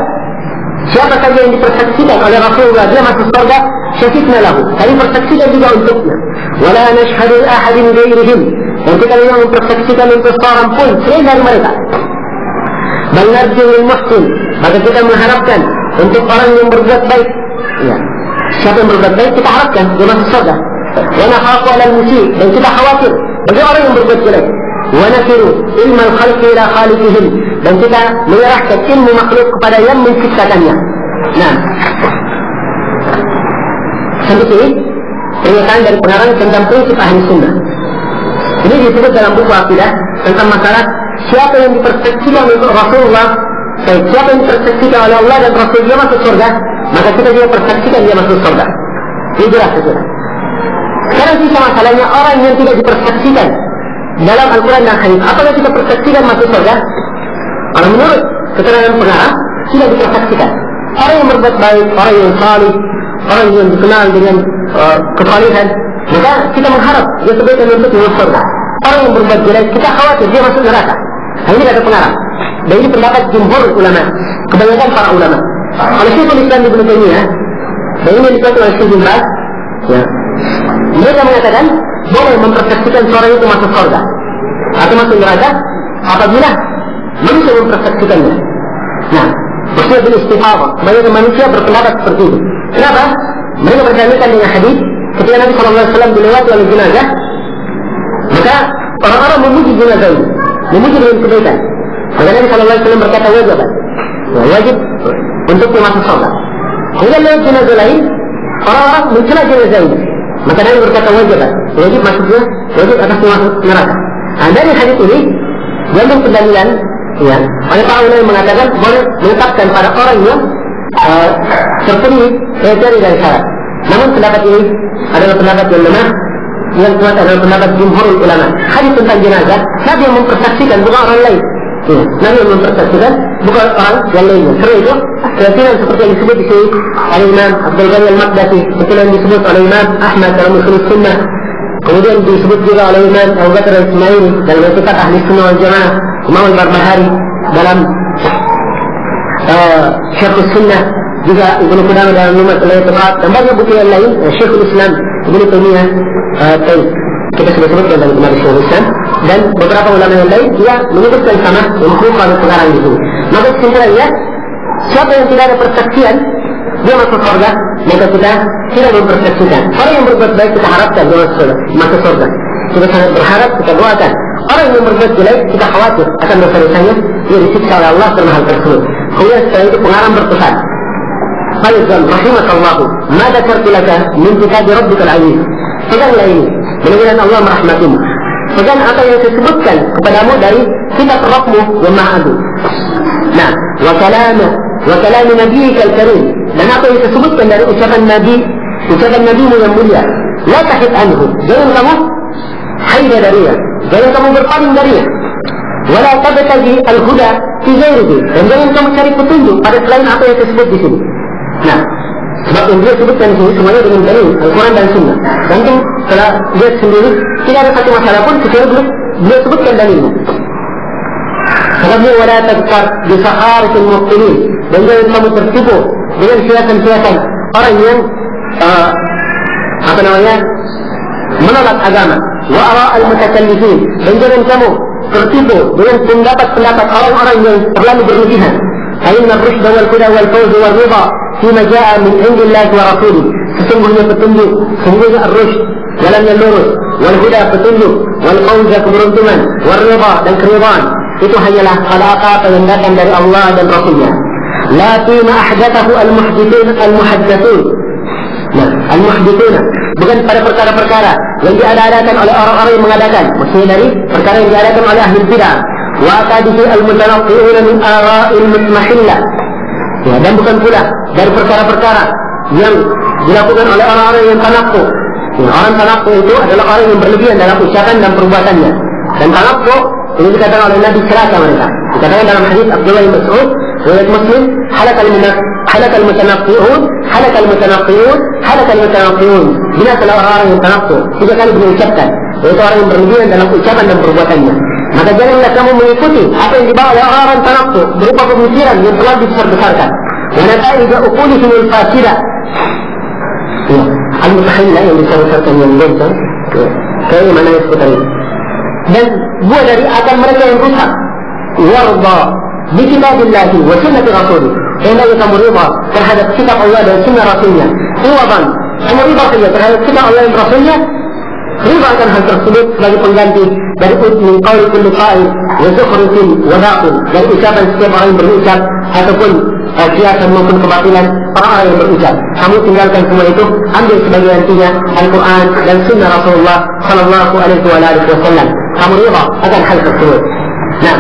siapa saja yang dipersaksikan oleh Rasulullah dia masuk surga, syahidna lahu. Kami persaksikan juga untuknya. Wala nashhadu li ahadin ghairihim. Dan kita memang mempersaksikan untuk seorang pun selain dari mereka. Bal narju lil muhsin. Maka kita mengharapkan untuk orang yang berbuat baik. Ya. Siapa yang berbuat baik kita harapkan dia masuk surga. Wa nakhafu 'ala al-musii, dan kita khawatir bagi orang yang berbuat jelek. Wa nakiru ilmal khalqi ila khaliqihim, dan kita menyerahkan ilmu makhluk kepada yang menciptakannya. Nah, sampai sini pernyataan dari pengarang tentang prinsip ahli sunnah. Ini disebut dalam buku akidah tentang masalah siapa yang dipersaksikan untuk Rasulullah, siapa yang dipersaksikan oleh Allah dan Rasul dia masuk surga, maka kita juga persaksikan dia masuk surga. Ini jelas saja. Sekarang sisa masalahnya orang yang tidak dipersaksikan dalam Al-Quran dan Hadis, apakah kita persaksikan masuk surga? Kalau menurut keterangan pengarang tidak dipersaksikan. Orang yang berbuat baik, orang yang salih, orang yang dikenal dengan kesalihan, maka kita mengharap dia sebaiknya untuk masuk surga. Orang yang berbuat jelek kita khawatir dia masuk neraka. Ini kata pengarang. Dan ini pendapat jumhur ulama, kebanyakan para ulama. Oleh Syekhul Islam Ibnu Taimiyah, dan ini dikatakan oleh Syekh bin Baz, ya, mereka mengatakan boleh mempersaksikan seorang itu masuk surga atau masuk neraka apabila manusia mempersaksikannya. Nah, maksudnya bil istiqamah. Banyak manusia berpendapat seperti itu. Kenapa? Mereka berdalilkan dengan hadis ketika Nabi SAW dilewati oleh jenazah, maka orang-orang memuji jenazah itu, memuji dengan kebaikan. Maka Nabi SAW berkata wajib untuknya masuk surga. Kemudian lewat jenazah lain, orang-orang mencela jenazah itu. Maka Nabi berkata wajib masuknya, wajib atasnya masuk neraka. Nah, dari hadis ini diambil pendalilan, ya, oleh para ulama yang mengatakan boleh menetapkan pada orang yang terpenuhi kriteria dari syarat. Namun pendapat ini adalah pendapat yang lemah, yang kuat adalah pendapat jumhurul ulama. Hadis tentang jenazah, Nabi yang mempersaksikan, bukan orang lain. Nabi yang mempersaksikan, bukan orang yang lainnya. Karena itu, keyakinan seperti yang disebut di sini oleh Imam Abdul Ghani Al-Maqdisi, seperti yang disebut oleh Imam Ahmad dalam Ushul Sunnah, kemudian disebut juga oleh Imam Abu Bakar Al-Ismaili dalam I'tiqad Ahli Sunnah wal Jamaah, Imam Al-Barbahari dalam Syarh Sunnah, juga Ibnu Qudamah dalam Lum'atul I'tiqad, dan banyak buku yang lain. Syekhul Islam Ibnu Taimiyah, kita sudah sebutkan dalam kitab Syekhul Islam, dan beberapa ulama yang lain juga menyebutkan sama yang kalau sekarang di sini. Maka kesimpulannya, siapa yang tidak ada persaksian dia masuk surga, maka kita tidak mempersaksikan. Orang yang berbuat baik kita harapkan dia masuk surga. Kita sangat berharap, kita doakan. Orang yang berbuat jelek kita khawatir akan dosa-dosanya dia disiksa oleh Allah karena hal tersebut. Kemudian setelah itu pengarang berpesan, Faizan rahimakallahu ma dzakartu laka min kitabi rabbikal aziz. Peganglah ini, mudah-mudahan Allah merahmatimu. Pegang apa yang saya sebutkan kepadamu dari kitab Rabbmu yang Maha Agung. Nah, wa kalam nabiyikal karim, dan apa yang saya sebutkan dari ucapan Nabi-Mu yang mulia. La tahid anhu, jangan kamu haida darinya, jangan kamu berpaling darinya. Wala tabtagi al-huda fi ghairihi, dan jangan kamu cari petunjuk pada selain apa yang saya sebut di sini. Nah, sebab yang dia sebutkan di sini semuanya dengan dalil Al-Quran dan Sunnah. Nanti setelah dia sendiri tidak ada satu masalah pun kecuali dia sebutkan dalilnya. Sebabnya wala tazkar bi saharatil mubtilin, dan jangan kamu tertipu dengan siasatan orang yang menolak agama. Wa ara al-mutakallifin, dan jangan kamu tertipu dengan pendapat orang-orang yang terlalu berlebihan. Aina ar-rusyda wal huda wal fawz wal ridha fima jaa min indillah wa rasulih. Sesungguhnya petunjuk, sesungguhnya ar-rusyd jalannya lurus, wal huda petunjuk, wal fawz keberuntungan, wal ridha dan keridhaan itu hanyalah apa yang datang dari Allah dan Rasulnya. La fima ahdathahu al-muhaddithun. Nah, al-muhaddithuna bukan pada perkara-perkara yang diadakan oleh orang-orang yang mengadakan, maksudnya dari perkara yang diadakan oleh ahli bidah. Wa tadihi al-mutanaqqi'una min ara'il mutmahillah. Ya, dan bukan pula dari perkara-perkara yang dilakukan oleh orang-orang yang tanaqu. Ya, orang tanaqu itu adalah orang yang berlebihan dalam ucapan dan perbuatannya. Dan tanaqu ini dikatakan oleh Nabi celaka mereka. Dikatakan dalam hadis Abdullah bin Mas'ud, riwayat Muslim, halakal mutanaqqi'un, halakal mutanaqqi'un. Binasalah orang-orang yang tanaqu. 3 kali diucapkan, yaitu orang yang berlebihan dalam ucapan dan perbuatannya. Maka janganlah kamu mengikuti apa yang dibawa oleh orang-orang tanaqu berupa pemikiran yang telah dibesar-besarkan. Wa nata'ija uqulihim al-fasidah. Al-mutahillah yang dibesar-besarkan yang goncang. Kayak mana yang seputar ini. Dan buah dari akal mereka yang rusak. Warda bi kitabillahi wa sunnati rasulih. Hendaknya kamu riba terhadap kitab Allah dan sunnah Rasulnya. Riban, kamu riba saja terhadap kitab Allah dan Rasulnya. Riba akan hal tersebut sebagai pengganti dari min qawli kulli qa'il wa zukhrufin wa ba'il, dari ucapan setiap orang yang berucap ataupun kiasan maupun kebatilan orang-orang yang berucap. Kamu tinggalkan semua itu, ambil sebagai gantinya Al-Quran dan Sunnah Rasulullah Sallallahu Alaihi Wasallam. Kamu riba akan hal tersebut. Nah,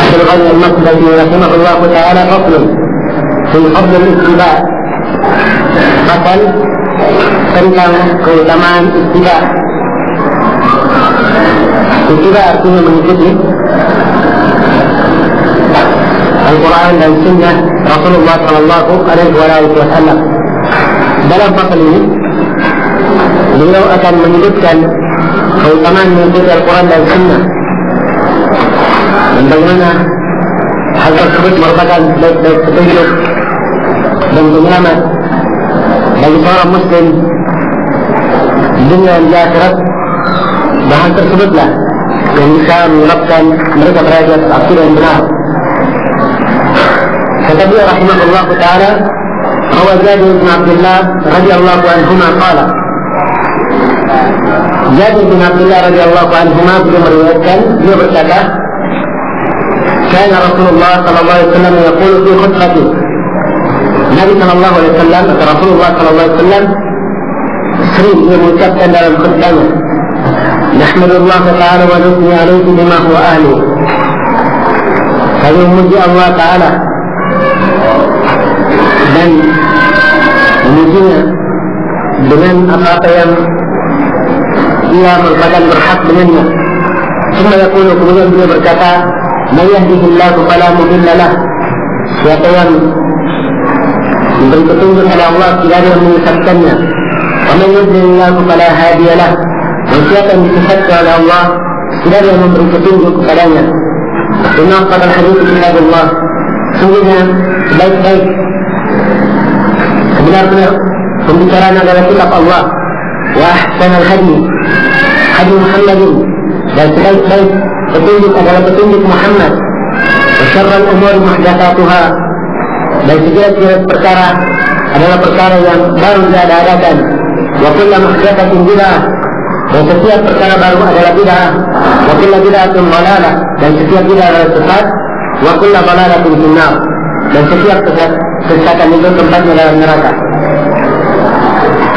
Al-Ghani Al-Maqdisi rahimahullah ta'ala faslun fi fadl al-ittiba', pasal tentang keutamaan ittiba'. Ittiba' artinya mengikuti Al-Quran dan Sunnah Rasulullah Sallallahu Alaihi Wasallam. Dalam pasal ini beliau akan menyebutkan keutamaan mengikuti Al-Quran dan Sunnah, dan bagaimana hal tersebut merupakan baik-baik petunjuk dan penyelamat bagi seorang Muslim di dunia dan di akhirat. Dan hal tersebutlah yang bisa menyebabkan mereka berada di atas akidah yang benar. Kata beliau rahimahullah ta'ala, bahwa Jabir bin Abdullah radhiyallahu anhuma qala, Jabir bin Abdullah radhiyallahu anhuma beliau meriwayatkan, beliau berkata, kana Rasulullah sallallahu alaihi wasallam yaqulu fi khutbati, Nabi sallallahu alaihi wasallam atau Rasulullah sallallahu alaihi wasallam sering dia mengucapkan dalam khutbahnya, nahmadullah ta'ala wa nusni alaihi bima huwa ahli, kami memuji Allah ta'ala dan memujinya dengan apa-apa yang ia merupakan berhak dengannya. Semua yaqulu, kemudian beliau berkata, man yahdihillahu fala mudilla lah, siapa yang memberi petunjuk oleh Allah tidak ada yang menyesatkannya. Wa man yudlilillahu fala hadiya lah, dan siapa yang disesatkan oleh Allah tidak ada yang memberi petunjuk kepadanya. Inna qadal hadits kitabullah, sungguhnya baik-baik benar-benar pembicaraan adalah kitab Allah. Wa ahsanal hadi hadi Muhammadin, dan sebaik-baik petunjuk adalah petunjuk Muhammad. Wa syarrul umur muhdatsatuha, dan segala perkara adalah perkara yang baru diadakan. Wa kullu muhdatsatin bid'ah, dan setiap perkara baru adalah bid'ah. Wa kullu bid'atin dhalalah, dan setiap bid'ah adalah sesat. Wa kullu dhalalatin finnar, dan setiap kesesatan itu tempatnya dalam neraka.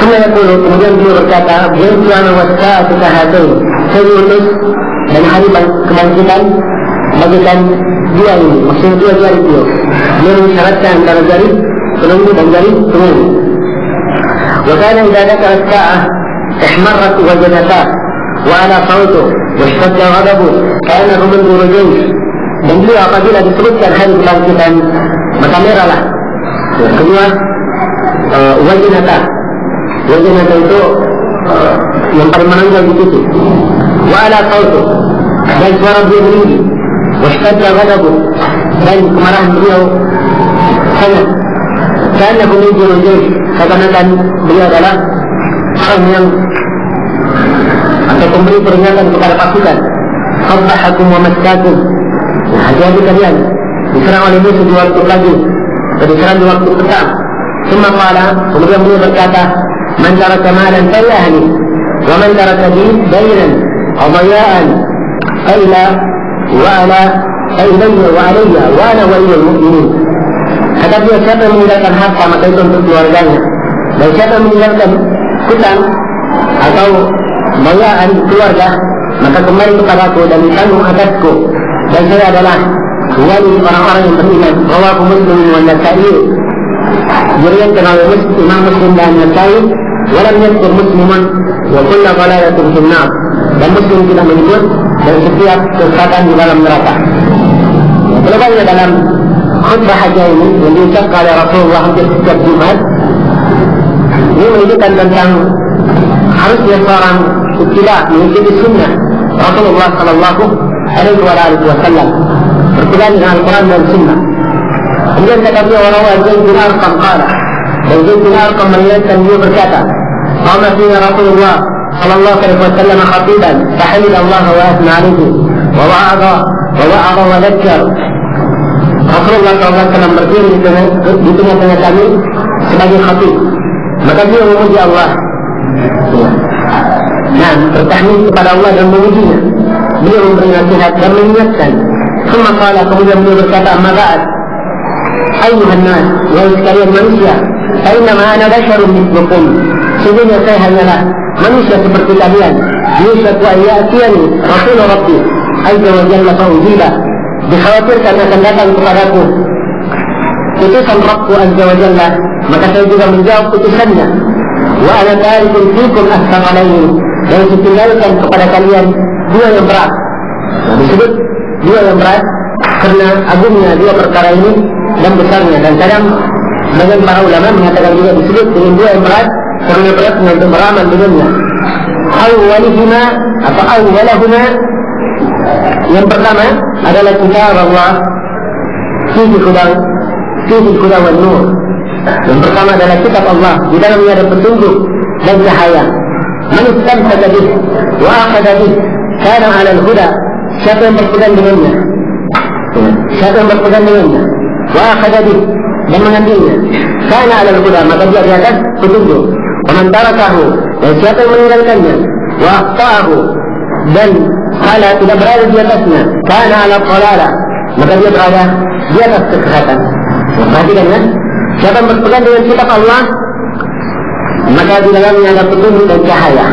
Kemudian beliau berkata, Beriana wassa'a sekahatin, saya diutus dan hari kebangkitan bagikan dua ini, maksudnya dua jari beliau. Beliau mensyaratkan antara jari penunggu dan jari penunggu. Wa kana idza dakara as-sa'ah ihmarrat wajhatah wa ala sawtu wa ishtadda ghadabu kana min durujayh. Dan beliau apabila disebutkan hari kebangkitan maka merahlah. Kedua, wajhatah. Wajhatah itu yang paling menonjol di situ. Wa ala sawtu, dan suara beliau meninggi. Wa ishtadda ghadabu, dan kemarahan beliau sangat. Karena beliau durujayh, seakan-akan beliau adalah orang yang atau pemberi peringatan kepada pasukan. Qabbahakum wa maskakum, hati-hati kalian diserang oleh musuh di waktu pagi atau diserang di waktu petang. Semua qala, kemudian beliau berkata, man taraka malan falyahni, wa man taraka dainan aw dayaan illa wa ala ilayya wa alayya wa ana waliyul mu'minin. Kata dia, siapa yang meninggalkan harta maka itu untuk keluarganya, dan siapa yang meninggalkan hutang atau dayaan keluarga maka kembali kepadaku dan ditanggung atasku, dan saya adalah wali orang-orang yang beriman. Rawahu Muslim wa Nasa'i, diriwayatkan oleh Imam Muslim dan Nasa'i. Walam yadhkur Musliman wa kullu dhalalatin fin nar, dan Muslim tidak menyebut dan setiap kesesatan di dalam neraka. Terlebihnya dalam khutbah hajah ini yang diucapkan oleh Rasulullah hampir setiap Jumat, ini menunjukkan tentang harusnya seorang iktida mengikuti sunnah Rasulullah sallallahu alaihi wasallam, berpegang dengan Al-Quran dan Sunnah. Kemudian kata beliau, warawah Zaid bin Arqam qala, dan Zaid bin Arqam meriwayatkan beliau berkata, qama fina Rasulullah sallallahu alaihi wasallam khatiban fahamida Allah wa athna alaihi wa wa'adha wa dhakkar. Rasulullah sallallahu alaihi wasallam berdiri di tengah-tengah kami sebagai khatib, maka beliau memuji Allah. Nah, bertahmid kepada Allah dan memujinya. Beliau memberi nasihat dan mengingatkan. Semua kala, kemudian beliau berkata, amma ba'd, ayuhan nas, wahai sekalian manusia, innama ana basharun mithlukum, sesungguhnya saya hanyalah manusia seperti kalian. Yushatu an ya'tiyani rasul rabbi azza wa jalla fa'ujiba, dikhawatirkan akan datang kepadaku utusan Rabbku azza wa jalla, maka saya juga menjawab utusannya. Wa ana tarikun fikum asfaqalaini, dan ditinggalkan kepada kalian dua yang berat. Nah, disebut dua yang berat karena agungnya dua perkara ini dan besarnya. Dan kadang sebagian para ulama mengatakan juga disebut dengan dua yang berat karena beratnya untuk beramal dengannya. Awwalihima atau awwalahuma, yang pertama adalah kitab Allah, fihi huda wan nur. Yang pertama adalah kitab Allah, di dalamnya ada petunjuk dan cahaya. Man istamsaka bih wa akhadha bih kana 'ala al-huda siapa yang berpegang dengannya, siapa yang berpegang dengannya, wa akhadha bih, dan mengambilnya, kana 'ala al-huda, maka dia di atas petunjuk. Wa man tarakahu, dan siapa yang meninggalkannya, wa aqta'ahu, dan salah tidak berada di atasnya, kana 'ala dhalalah, maka dia berada di atas kesesatan. Perhatikan ya, siapa yang berpegang dengan kitab Allah, maka di dalamnya ada petunjuk dan cahaya.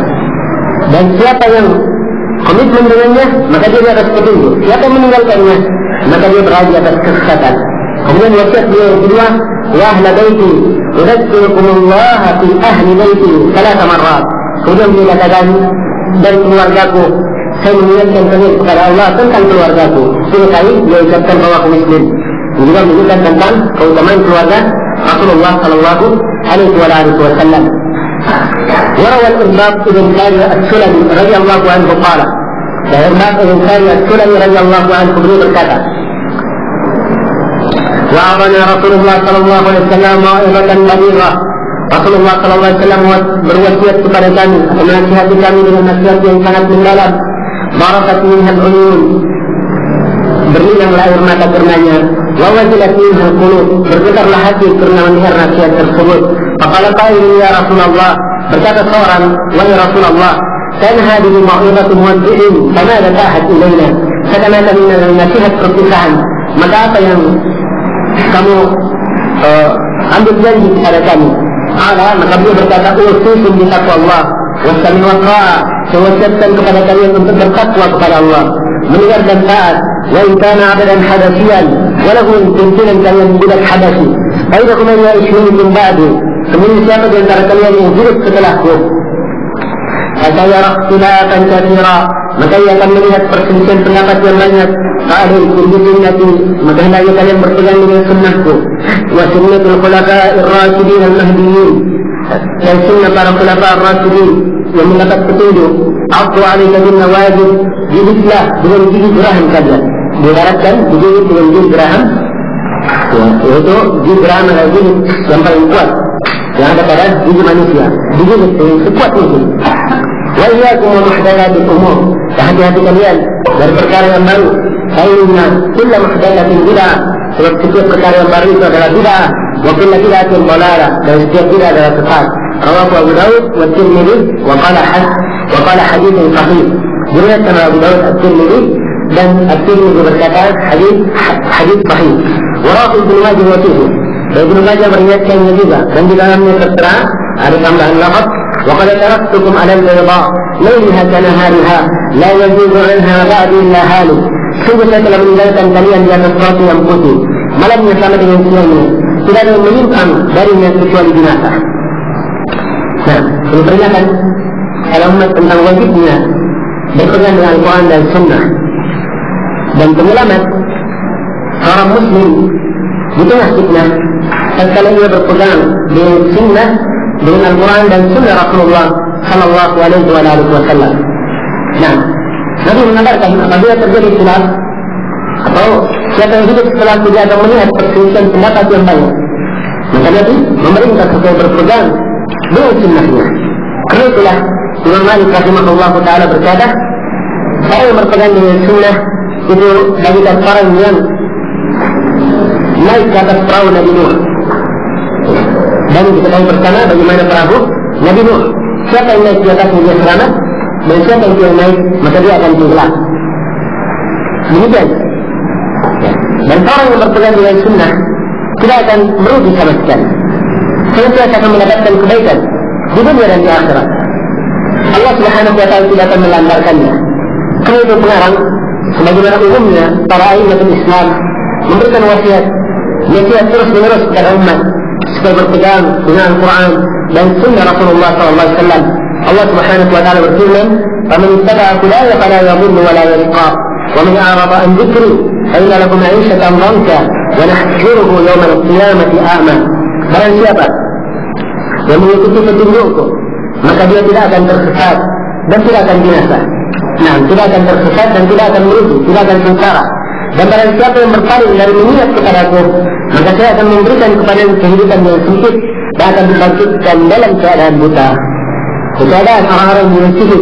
Dan siapa yang komitmen dengannya, maka dia di atas petunjuk. Siapa yang meninggalkannya, maka dia berada di atas kesesatan. Kemudian wasiat dia yang kedua, ya ahla baiti, udzakkirukumullah fi ahli baiti salasa marrat. Kemudian dia katakan, dan keluargaku, saya mengingatkan kalian kepada Allah tentang keluargaku. 10 kali dia ucapkan bahwa aku Muslim. Juga menunjukkan tentang keutamaan keluarga Rasulullah sallallahu alaihi wasallam. وروى الإرباط بن سارية السلمي رضي الله عنه قال: الإرباط بن سارية السلمي رضي الله عنه berkata, وعظنا رسول الله صلى الله عليه وسلم موعظة بليغة. Rasulullah sallallahu alaihi wasallam berwasiat kepada kami, menasihati kami dengan nasihat yang sangat mendalam. Barakat minha al-uyun, berlinanglah air mata karenanya. Wa wajilat minha al-qulub, bergetarlah hati karena mendengar nasihat tersebut. Faqala qailun ya Rasulullah, berkata seorang, wahai Rasulullah, kan hadhihi mau'izatu muwaddi'in, famadha tahat ilaina? Sekarang kami dengan nasihat perpisahan, maka apa yang kamu ambil janji kepada kami? Ala, maka beliau berkata, usikum bi taqwallah wassami wa ta'a, saya wasiatkan kepada kalian untuk bertakwa kepada Allah, mendengar dan taat. Wa in kana 'abdan hadasiyan, walaupun pimpinan kalian budak hadasi, aidakum man ya'ishu ba'di, kemudian siapa di antara kalian yang hidup setelahku, atayara ikhtilafan katsira, maka ia akan melihat perselisihan pendapat yang banyak. Alaikum bi sunnati, maka hendaknya kalian berpegang dengan sunnahku, wa sunnatul khulafa'ir rasyidin al-mahdiyyin, dan sunnah para khulafa' ar-rasyidin yang mendapat petunjuk. Aqu 'alaika bin nawajib, jilidlah dengan gigi geraham kalian. Diharapkan dijilid dengan gigi geraham, yaitu gigi geraham adalah gigi yang paling kuat yang ada pada gigi manusia, dijilid sekuat mungkin. Wa iyyakum wa muhdatsatil umur, hati-hati kalian dari perkara yang baru. Inna kulla muhdatsatin bid'ah, sebab setiap perkara yang baru itu adalah bid'ah. Wa kulla bid'atin dhalalah, dan setiap bid'ah adalah sesat. Rawahu Abu Daud wa Tirmidzi wa qala haditsun sahih. Diriwayatkan Abu Daud, At-Tirmidzi, dan At-Tirmidzi berkata hadits sahih. Wa rawahu Ibnu Majah wa Tirmidzi, dan Ibnu Majah meriwayatkannya juga, dan di dalamnya tertera ada tambahan lafaz, wa qad taraktukum 'ala al-bayda laylaha kanahariha la yazigu 'anha ba'di illa halik. Sungguh saya telah meninggalkan kalian di atas roti yang putih, malamnya sama dengan siangnya, tidak ada yang menyimpang darinya kecuali binasa. Nah, ini peringatan kepada umat tentang wajibnya berpegang dengan Al-Quran dan Sunnah. Dan penyelamat seorang Muslim di tengah fitnah, tatkala ia berpegang dengan Sunnah, dengan Al-Quran dan Sunnah Rasulullah sallallahu alaihi wasallam. Nah, Nabi mengatakan apabila terjadi khilaf atau siapa yang hidup setelah tidak akan melihat perselisihan pendapat yang banyak, maka Nabi memerintah supaya berpegang dengan sunnahnya. Karena itulah Imam Malik rahimahullah ta'ala berkata, saya yang berpegang dengan sunnah itu bagikan orang yang naik ke atas perahu Nabi Nuh. Dan kita tahu bersama bagaimana perahu Nabi Nuh. Siapa yang naik di atasnya dia selamat, dan siapa yang naik maka dia akan tenggelam. Demikian. Dan orang yang berpegang dengan sunnah tidak akan merugi sama sekali. Senantiasa akan mendapatkan kebaikan di dunia dan di akhirat. Allah Subhanahu wa taala tidak akan melantarkannya. Karena itu pengarang sebagaimana umumnya para a'immatul Islam memberikan wasiat terus menerus kepada umat supaya berpegang dengan Al-Quran dan sunnah Rasulullah SAW. Allah Subhanahu wa taala berfirman, "Faman ittaba'a hudaya fala yadhillu wa la yashqa, wa man a'rada an dhikri fa inna lahu ma'ishatan dhanka wa nahshuruhu yawma al-qiyamati a'ma." Barang siapa yang mengikuti petunjukku, maka dia tidak akan tersesat dan tidak akan binasa. Nah, tidak akan tersesat dan tidak akan merugi, tidak akan sengsara. Dan barang siapa yang berpaling dari mengingat kepadaku, maka saya akan memberikan kepadanya kehidupan yang sempit dan akan dibangkitkan dalam keadaan buta. Keadaan orang-orang yang menyisihi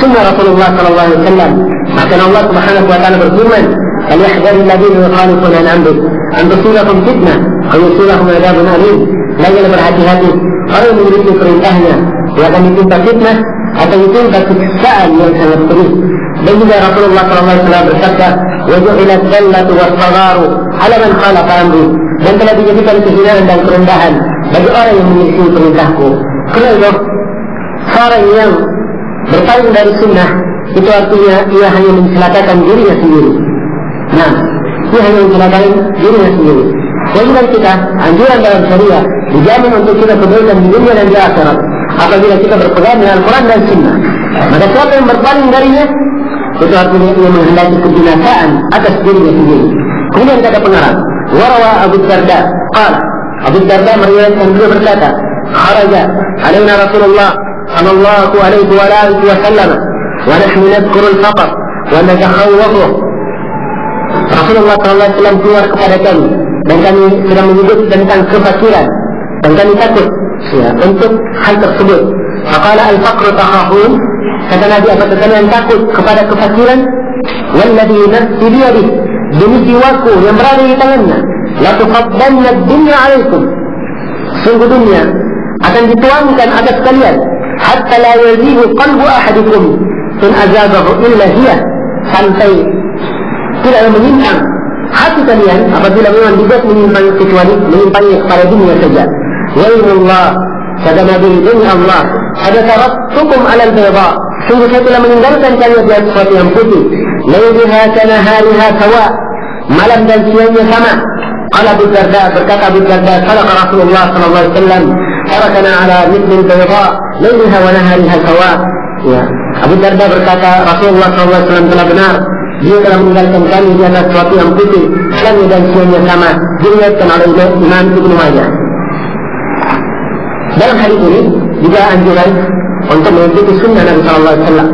sunnah Rasulullah SAW, Bahkan Allah Subhanahu wa taala berfirman, "Falyahdharil ladzina yukhalifuna an amri an tusibahum fitnah aw yusibahum adzabun alim." Janganlah berhati-hati orang yang mengikuti perintahnya, dia akan ditimpa fitnah atau ditimpa siksaan yang sangat pedih. Dan juga Rasulullah SAW bersabda, "Waju'ilat dzallatu was-sagharu 'ala man khalafa amri." Dan telah dijadikan kehinaan dan kerendahan bagi orang yang menyelisih perintahku. Karena itu, seorang yang berpaling dari sunnah itu artinya ia hanya mencelakakan dirinya sendiri. Nah, ia hanya mencelakakan dirinya sendiri. Kewajiban kita, anjuran dalam syariah, dijamin untuk kita kebaikan di dunia dan di akhirat apabila kita berpegang dengan Al-Quran dan Sunnah. Maka siapa yang berpaling darinya, itu artinya ia menghendaki kebinasaan atas dirinya sendiri. Kemudian kata pengarang, warawa Abu Darda, Abu Darda meriwayatkan beliau berkata, kharaja alaina Rasulullah sallallahu alaihi wa sallam wa nahnu nadhkuru al-faqr wa natakhawwafu. Rasulullah sallallahu alaihi wasallam keluar kepada kami dan kami sedang menyebut tentang kefakiran dan kami takut untuk hal tersebut. Faqala al-faqru takhafun, kata Nabi, apakah kalian takut kepada kefakiran? Walladhi nafsi biyadih, demi jiwaku yang berada di tangannya, la tuqaddanna ad-dunya 'alaikum, sungguh dunia akan dituangkan atas kalian, hatta la yazihu qalbu ahadikum in azabahu illa hiya, sampai tidak menyimpang hati kalian apabila memang dibuat menyimpang kecuali menyimpangnya kepada dunia saja. Wailullah, kata Nabi, demi Allah, ada taraktukum alal bayda, sungguh saya telah meninggalkan kalian di atas sesuatu yang putih, layliha kanahariha sawa, malam dan siangnya sama. Qala Abu Darda, berkata Abu Darda, sadaqa Rasulullah sallallahu alaihi wasallam, tarakana ala mithlil bayda, layliha wa nahariha sawa. Ya, Abu Darda berkata Rasulullah sallallahu alaihi wasallam telah benar. Dia telah meninggalkan kami di atas sesuatu yang putih, malamnya dan siangnya sama. Diriwayatkan oleh Imam Ibnu Majah. Dalam hal ini juga anjuran untuk mengikuti sunnah Nabi sallallahu alaihi wasallam.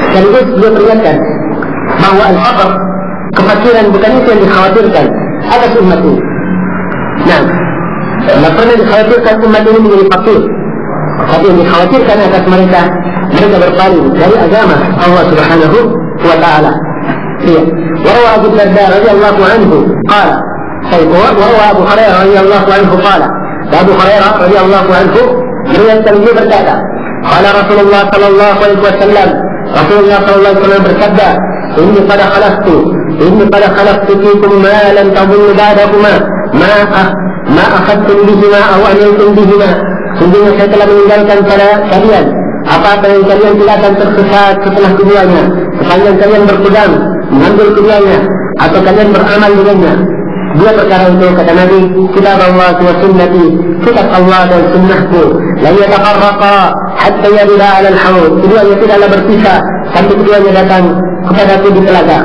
Sekaligus beliau peringatkan bahwa al-faqr, kefakiran, bukan itu yang dikhawatirkan atas umat ini. Nah, tidak pernah dikhawatirkan umat ini menjadi fakir, tapi yang dikhawatirkan atas mereka berpaling dari agama Allah Subhanahu wa ta'ala. Warawa Abu Darda radhiyallahu anhu qala, warawa Abu Hurairah radhiyallahu anhu qala, Abu Hurairah radhiyallahu anhu meriwayatkan dia berkata, qala Rasulullah sallallahu alaihi wasallam, Rasulullah sallallahu alaihi wasallam bersabda, inni qad khalaqtu fikum ma lam tadhunnu ba'dakuma ma akhadtum bihima aw amiltum bihima. Sungguhnya saya telah meninggalkan pada kalian apa-apa yang kalian tidak akan tersesat setelah keduanya, sepanjang kalian berpegang mengambil keduanya atau kalian beramal dengannya. Dua perkara itu, kata Nabi, kitab Allah wa sunnati, kitab Allah dan sunnahku, la yatafarraqa hatta yarida 'ala al-haud, keduanya tidaklah berpisah sampai keduanya datang kepadaku di telaga.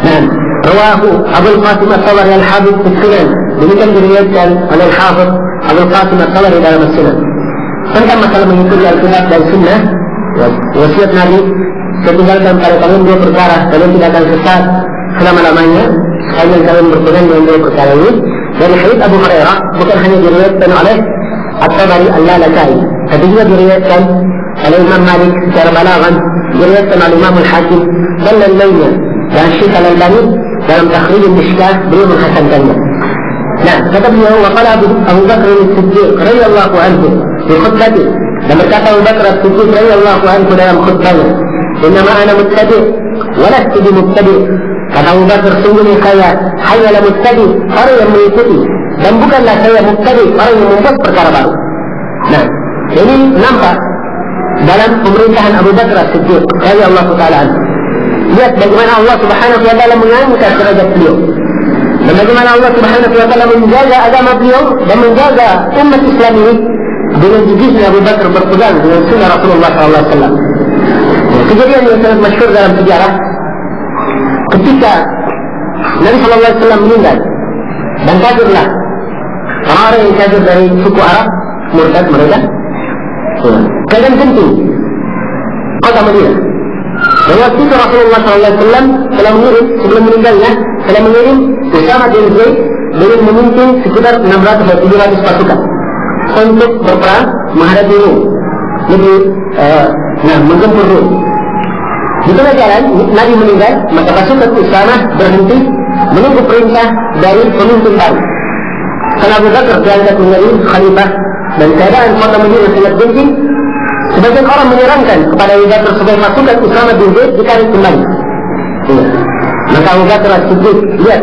Dan rawahu Abul Qasim At-Tabari al-Habib As-Sunan, demikian diriwayatkan oleh Al-Hafidz Abul Qasim At-Tabari dalam As-Sunan. Tentang masalah mengikuti Al-Quran dan Sunnah, wasiat Nabi, setinggalkan pada kalian dua perkara, kalian tidak akan sesat selama-lamanya sekalian kalian berpegang dengan dua perkara ini. Dari hadits Abu Hurairah bukan hanya diriwayatkan oleh At-Tabari Al-Lalakai, tapi juga diriwayatkan oleh Imam Malik secara balaghan, diriwayatkan oleh Imam Al-Hakim dan lain-lainnya. Dan Syekh Al-Albani dalam Takhrij Al-Mishkah beliau menghasankannya. Nah, kata beliau, waqala Abu Bakr As-Siddiq radhiyallahu anhu di khutbah, dan berkata Abu Bakr As-Siddiq radhiyallahu anhu dalam khutbahnya, innama ana muttabi' wa lastu bimubtadi'. Kata Abu Bakr, sungguhnya saya hanyalah muttabi', orang yang mengikuti, dan bukanlah saya mubtadi', orang yang membuat perkara baru. Nah, ini nampak dalam pemerintahan Abu Bakr As-Siddiq radhiyallahu ta'ala anhu. Lihat bagaimana Allah Subhanahu wa ta'ala mengangkat derajat beliau, dan bagaimana Allah Subhanahu wa ta'ala menjaga agama beliau dan menjaga umat Islam ini dengan gigihnya Abu Bakar berpegang dengan sunnah Rasulullah SAW. Kejadian yang sangat masyhur dalam sejarah, ketika Nabi SAW meninggal dan kafirlah orang-orang yang kafir dari suku Arab, murtad mereka, keadaan genting kota Madinah. Dan waktu itu Rasulullah SAW telah mengirim, sebelum meninggalnya, telah mengirim Usama bin Zaid dengan memimpin sekitar 600 atau 700 pasukan untuk berperang menghadapi Rum, menggempur Rum. Di tengah jalan Nabi meninggal, maka pasukan Usamah berhenti menunggu perintah dari pemimpin baru. Karena Abu Bakar diangkat menjadi khalifah dan keadaan kota Madinah sangat genting, sebagian orang menyarankan kepada Abu Bakar supaya pasukan Usamah bin Zaid ditarik kembali. Maka Abu Bakar As-Siddiq lihat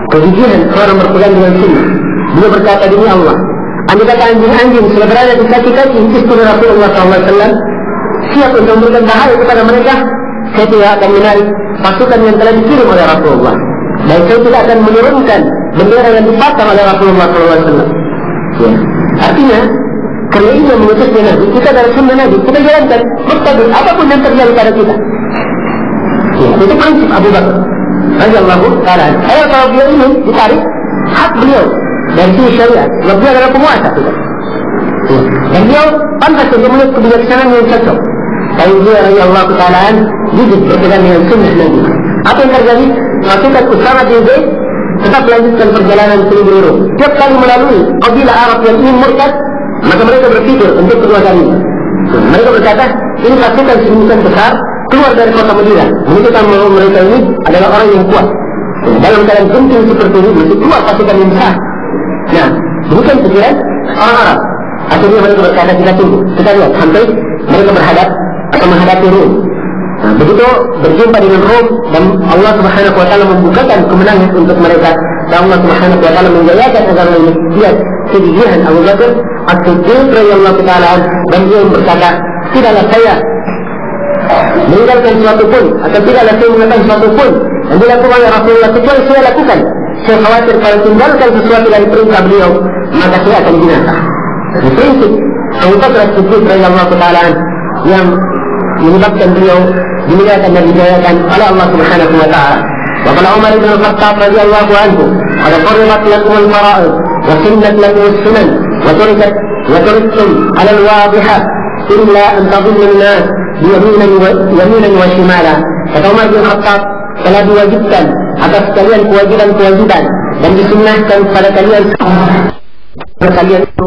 kegigihan orang berpegang dengan sunnah. Dia berkata, demi Allah, andai kata anjing-anjing sudah berada di kaki-kaki istri Rasulullah SAW, siap untuk memberikan bahaya kepada mereka, saya tidak akan menarik pasukan yang telah dikirim oleh Rasulullah, dan saya tidak akan menurunkan bendera yang dipasang oleh Rasulullah SAW. Ya. Artinya, karena ini yang mengutusnya Nabi, kita dari sunnah Nabi, kita jalankan bertabur apapun yang terjadi pada kita. Ya, itu prinsip Abu Bakar radhiyallahu ta'ala. Kalau beliau ingin ditarik hak beliau dari sisi syariat, sebab beliau adalah penguasa kita. Ya. Dan beliau pantas untuk melihat kebijaksanaan yang cocok. Tapi beliau radhiyallahu ta'ala jujur berpegang dengan sunnah Nabi. Apa yang terjadi? Pasukan Usamah bin Zaid tetap melanjutkan perjalanan keliling Rum. Tiap kali melalui kabilah Arab yang ingin murtad, maka mereka berpikir untuk kedua kalinya. Mereka berkata, ini pasukan sedemikian besar keluar dari kota Madinah, menunjukkan bahwa mereka ini adalah orang yang kuat. Dalam keadaan genting seperti ini, mesti keluar pasukan yang besar. Nah, bukan pikiran orang Arab. Akhirnya mereka berkata, kita tunggu, kita lihat sampai mereka berhadap atau menghadapi Rum. Nah, begitu berjumpa dengan Rum, dan Allah Subhanahu Wa Taala membukakan kemenangan untuk mereka, dan Allah Subhanahu Wa Taala menjayakan agama ini. Lihat kegigihan Abu Bakar As-Siddiq radhiyallahu ta'ala, dan dia berkata, tidaklah saya meninggalkan sesuatu pun, atau tidaklah saya mengatakan sesuatu pun yang dilakukan oleh Rasulullah kecuali saya lakukan. Saya khawatir kalau tinggalkan sesuatu dari perintah beliau, maka saya akan binasa. Ini prinsip Abu Bakar As-Siddiq radhiyallahu ta'ala yang menyebabkan beliau dimuliakan dan dijayakan oleh Allah Subhanahu Wa Taala. Wa qala Umar bin Khattab radhiyallahu anhu, "Qad faridat lakum al-fara'id wa sunnat lakum as-sunan wa turidtum 'ala al-wadihat illa an tadhillu an-nas yaminan wa shimala." Kata Umar bin Khattab, telah diwajibkan atas kalian kewajiban-kewajiban dan disunnahkan kepada kalian itu